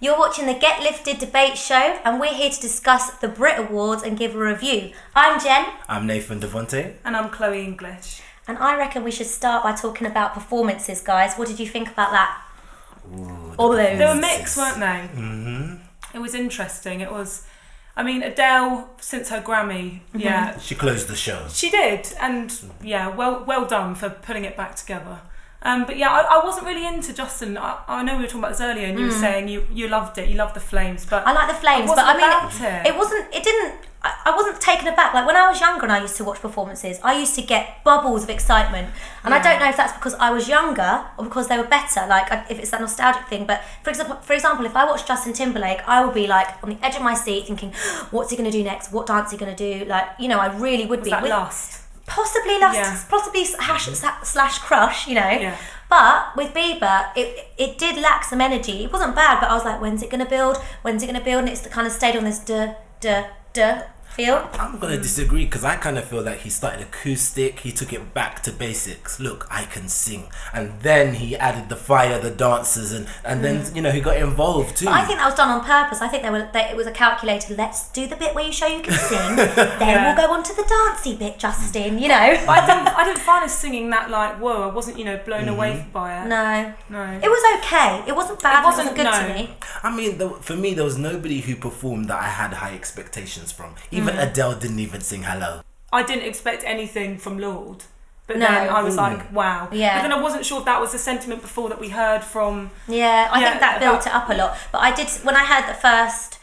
You're watching the Get Lifted debate show, and we're here to discuss the Brit Awards and give a review. I'm Jen. I'm Nathan Devonte. And I'm Chloe English. And I reckon we should start by talking about performances, guys. What did you think about that? Ooh, All those. They were mixed, weren't they? Mm-hmm. It was interesting. It was, I mean, Adele, since her Grammy, yeah. She closed the show. She did, and yeah, well done for putting it back together. But yeah, I wasn't really into Justin. I know we were talking about this earlier, and you were saying you loved it. You loved the flames, but I like the flames, but I mean, it wasn't. It didn't. I wasn't taken aback. Like when I was younger and I used to watch performances, I used to get bubbles of excitement. And I don't know if that's because I was younger or because they were better. Like if it's that nostalgic thing. But for example, if I watch Justin Timberlake, I will be like on the edge of my seat thinking, what's he going to do next? What dance is he going to do? Like, you know, I really would be. Was that Lust? Possibly Lust, Yeah. possibly slash Crush, you know. Yeah. But with Bieber, it did lack some energy. It wasn't bad, but I was like, when's it going to build? When's it going to build? And it's kind of stayed on this duh feel. I'm going to disagree because I kind of feel like he started acoustic. He took it back to basics. Look, I can sing. And then he added the fire, the dancers, and then, you know, he got involved too. But I think that was done on purpose. I think it was a calculated, let's do the bit where you show you can sing, then we'll go on to the dancey bit, Justin, you know. But I didn't find his singing that like, whoa, I wasn't, blown away by it. No. No. It was okay. It wasn't bad. It wasn't good no. to me. I mean, for me, there was nobody who performed that I had high expectations from. Even Adele didn't even sing Hello. I didn't expect anything from Lorde. But No. then I was like, wow. Yeah. But then I wasn't sure if that was the sentiment before that we heard from... Yeah, I think that built about- it up a lot. But I did, when I heard the first,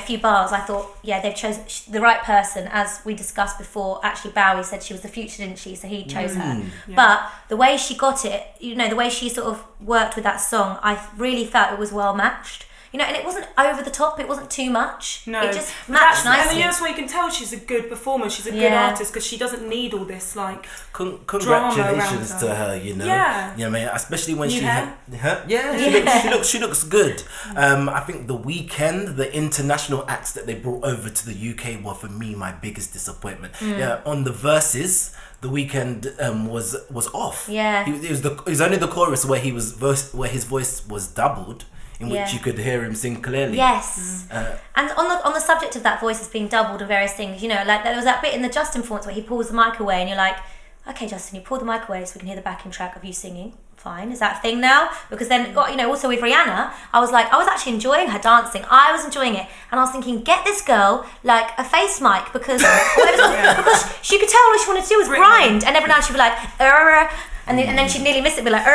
few bars, I thought, yeah, they've chosen the right person. As we discussed before, actually Bowie said she was the future, didn't she? So he chose her. Yeah. But the way she got it, the way she sort of worked with that song, I really felt it was well matched. And it wasn't over the top, it wasn't too much. No. It just matched nicely. And that's why you can tell she's a good performer, she's a good artist, because she doesn't need all this, like, Congratulations to her, Yeah. I mean, especially when New she hair? she looks good. I think the Weeknd, the international acts that they brought over to the UK were for me my biggest disappointment. Yeah, on the verses, the Weeknd was off. Yeah. It was only the chorus where where his voice was doubled, in which you could hear him sing clearly. Yes. And on the subject of that voice as being doubled and various things, like there was that bit in the Justin performance where he pulls the mic away and you're like, okay, Justin, you pull the mic away so we can hear the backing track of you singing. Fine. Is that a thing now? Because then, also with Rihanna, I was actually enjoying her dancing. I was enjoying it. And I was thinking, get this girl like a face mic because because she could tell all she wanted to do was grind. And every now and she'd be like, and then she'd nearly miss it and be like,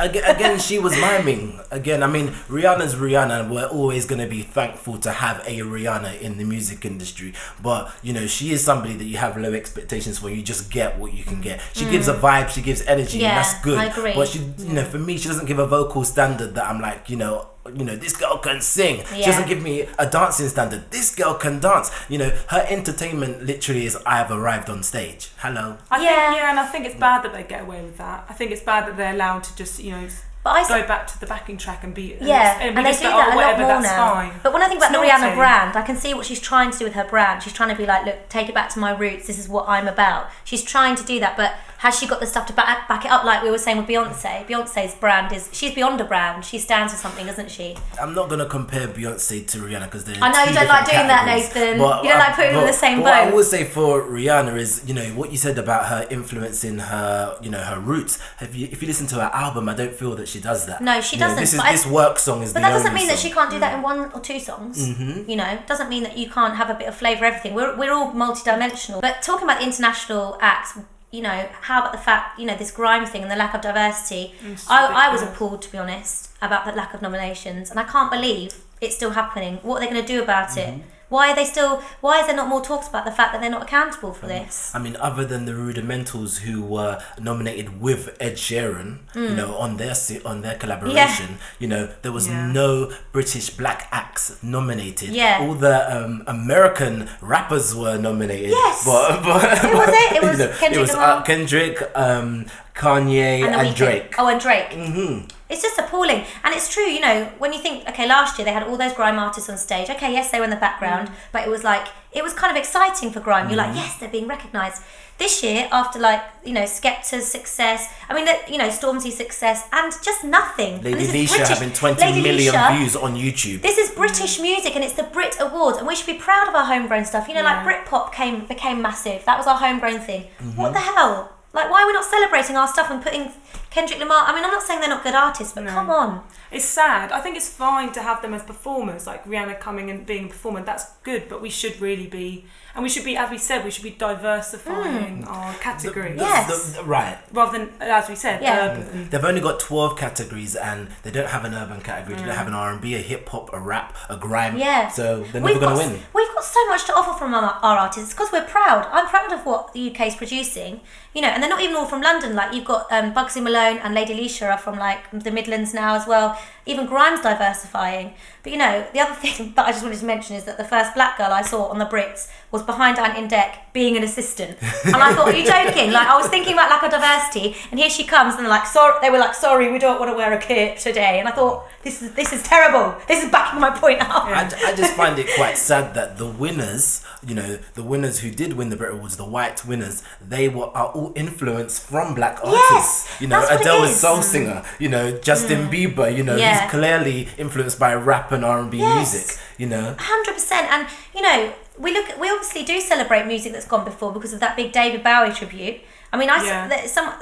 Again, she was miming. Again, I mean, Rihanna's Rihanna. We're always going to be thankful to have a Rihanna in the music industry. But, she is somebody that you have low expectations for. You just get what you can get. She gives a vibe, she gives energy, and that's good. I agree. But she, for me, she doesn't give a vocal standard that I'm like, this girl can sing. Yeah. She doesn't give me a dancing standard. This girl can dance. Her entertainment literally is, I have arrived on stage. Hello. I think it's bad that they get away with that. I think it's bad that they're allowed to just, go back to the backing track and be... and they do that a lot more now. Fine. But when I think about the It's Rihanna naughty. brand, I can see what she's trying to do with her brand. She's trying to be like, look, take it back to my roots. This is what I'm about. She's trying to do that, but has she got the stuff to back it up like we were saying with Beyonce? Beyonce's brand she's beyond a brand. She stands for something, doesn't she? I'm not going to compare Beyonce to Rihanna because they're I know you don't like doing that, Nathan. You don't like putting them in the same boat. What I will say for Rihanna is, what you said about her influencing her, her roots. If you listen to her album, I don't feel that she does that. No, she doesn't. This work song is the only But that doesn't mean that song. she can't do that in one or two songs. Doesn't mean that you can't have a bit of flavour everything. We're all multidimensional. But talking about the international acts, how about the fact, this grime thing and the lack of diversity? I was appalled, to be honest, about the lack of nominations, and I can't believe it's still happening. What are they going to do about it? Why is there not more talks about the fact that they're not accountable for this? I mean, other than the Rudimentals who were nominated with Ed Sheeran, on their collaboration, there was no British black acts nominated. Yeah. All the American rappers were nominated. Yes. But Who was it? It was Kendrick Lamar. Kendrick, Kanye And The and Weeknd. Drake. Oh, and Drake. Mm-hmm. It's just appalling. And it's true, you know, when you think, okay, last year they had all those grime artists on stage. Okay, yes, they were in the background, but it was kind of exciting for grime. You're like, yes, they're being recognised. This year, after Skepta's success, Stormzy's success, and just nothing. Lady Leisha having 20 million views on YouTube. This is British music, and it's the Brit Awards, and we should be proud of our homegrown stuff. You know, like Britpop became massive. That was our homegrown thing. What the hell? Like, why are we not celebrating our stuff and putting Kendrick Lamar? I mean, I'm not saying they're not good artists, but come on. It's sad. I think it's fine to have them as performers, like Rihanna coming and being a performer. That's good, but we should really be, and we should be, as we said, we should be diversifying our categories. Yes. Right. Rather than, as we said, urban. They've only got 12 categories, and they don't have an urban category. They don't have an R&B, a hip hop, a rap, a grime. Yeah. So they're never going to win. We've got so much to offer from our artists because we're proud. I'm proud of what the UK is producing. You know, and they're not even all from London. Like, you've got Bugsy Malone and Lady Leisha are from like the Midlands now as well. Even grime's diversifying. But you know, the other thing that I just wanted to mention is that the first black girl I saw on the Brits was behind Ant in Deck being an assistant. And I thought, are you joking? Like, I was thinking about lack of diversity, and here she comes, and they were like, sorry, we don't want to wear a cape today. And I thought, this is terrible. This is backing my point up. I just find it quite sad that the winners, you know, the winners who did win the Brit Awards, the white winners, are all influenced from black artists. You know, Adele is soul singer. You know, Justin Bieber. You know, he's clearly influenced by rap and R&B music. You know, 100%. And you know, we obviously do celebrate music that's gone before because of that big David Bowie tribute. I mean,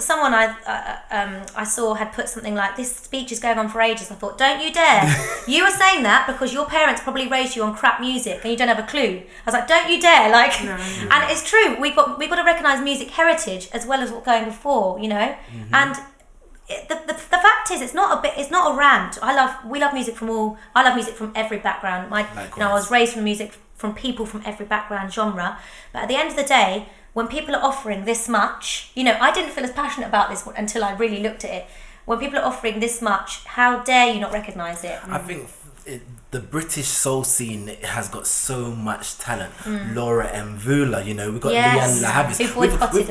someone I saw had put something like, this speech is going on for ages. I thought, don't you dare. You were saying that because your parents probably raised you on crap music and you don't have a clue. I was like, don't you dare. Like, no. And it's true. We've got to recognise music heritage as well as what's going before, you know. And the fact is, it's not a rant. We love music I love music from every background. I was raised from people from every background genre. But at the end of the day, when people are offering this much, you know, I didn't feel as passionate about this until I really looked at it. When people are offering this much, how dare you not recognise it? I think the British soul scene has got so much talent. Laura and Vula, you know, we've got Leanne.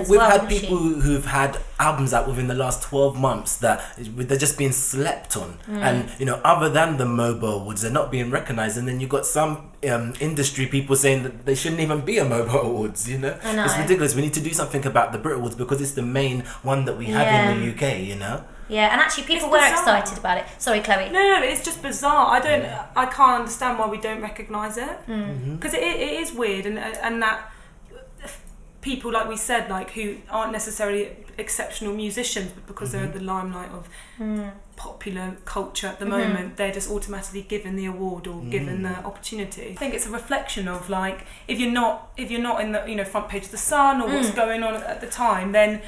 We've had people who've had albums out within the last 12 months that they're just being slept on. And, you know, other than the MOBO Awards, they're not being recognised. And then you've got some industry people saying that they shouldn't even be a MOBO Awards, you know? I know. It's ridiculous. We need to do something about the Brit Awards because it's the main one that we have in the UK, you know? Yeah, and actually people were excited about it. Sorry, Chloe. No, it's just bizarre. I can't understand why we don't recognise it. Because it is weird, and that people, like we said, like who aren't necessarily exceptional musicians, but because they're at the limelight of popular culture at the moment, they're just automatically given the award or given the opportunity. I think it's a reflection of, like, if you're not in the, you know, front page of the Sun or what's going on at the time, then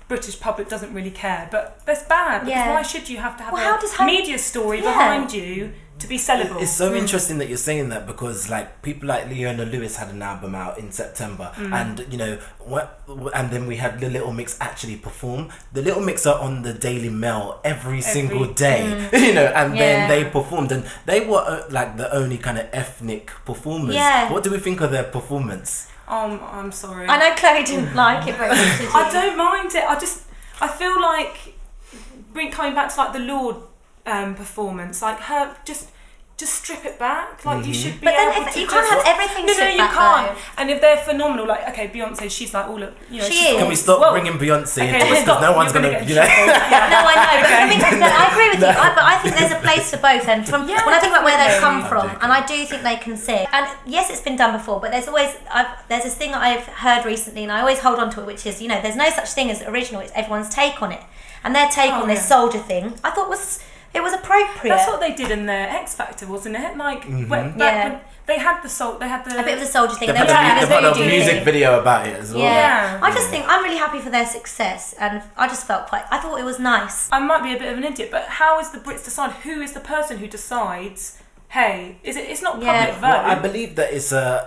British public doesn't really care, but that's bad because why should you have to have a media story behind you to be sellable? It's so interesting that you're saying that because, like, people like Leona Lewis had an album out in September, and you know and then we had the Little Mix actually perform. The Little Mix are on the Daily Mail every single day, you know, and then they performed, and they were like the only kind of ethnic performers. What do we think of their performance? I'm sorry. I know Chloe didn't like it very much. I don't mind it. I feel like coming back to like the Lorde performance, like her just strip it back. Like you should be. But then you can't have everything stripped back. No, you can't. And if they're phenomenal, like Beyonce, she's like all of, you know. She is. Can we stop bringing Beyonce into this? Because no one's gonna, you know. No, I know. But I agree with you. But I think there's a place for both. And when I think about where they've come from, and I do think they can sing. And yes, it's been done before, but there's this thing that I've heard recently, and I always hold on to it, which is, you know, there's no such thing as original. It's everyone's take on it, and their take on this soldier thing, I thought it was appropriate. That's what they did in their X Factor, wasn't it? Like, when they had a bit of the soldier thing. They had a music video about it as well. Yeah. I just think I'm really happy for their success, and I just felt I thought it was nice. I might be a bit of an idiot, but how is the Brits decide? Who is the person who decides? Hey, it's not public vote. Well, I believe that it's a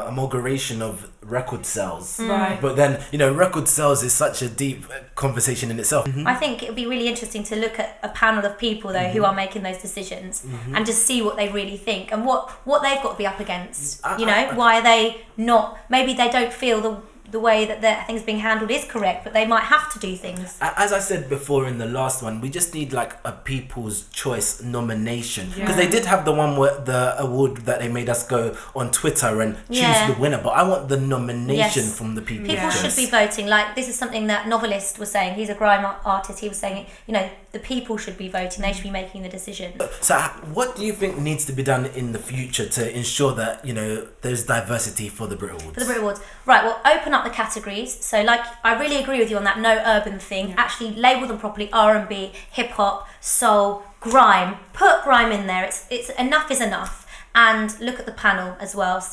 amalgamation of record sales. Right. But then, you know, record sales is such a deep conversation in itself. I think it would be really interesting to look at a panel of people, though, who are making those decisions and just see what they really think and what they've got to be up against. You know, why are they not... Maybe they don't feel the way that things being handled is correct, but they might have to do things. As I said before in the last one, we just need like a People's Choice nomination, because they did have the one where the award that they made us go on Twitter and choose the winner, but I want the nomination from the People's People Choice. should be voting. Like, this is something that Novelist was saying. He's a grime artist. He was saying, you know, the people should be voting. They should be making the decision. So what do you think needs to be done in the future to ensure that, you know, there's diversity for the Brit Awards? For the Brit Awards. Right, well, open up the categories. So, like, I really agree with you on that no urban thing. Actually label them properly: R&B, hip-hop, soul, grime. Put grime in there. It's enough is enough. And look at the panel as well.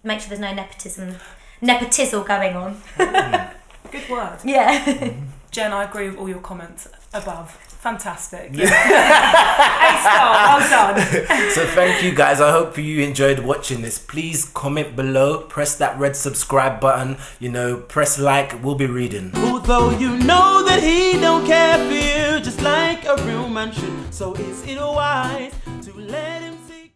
Make sure there's no nepotism going on. Good word. Yeah. Jen, I agree with all your comments above. Fantastic. Yeah. A-star, well done. So thank you guys. I hope you enjoyed watching this. Please comment below, press that red subscribe button, you know, press like, we'll be reading. Although you know that he don't care for you, just like a real man should. So is it wise to let it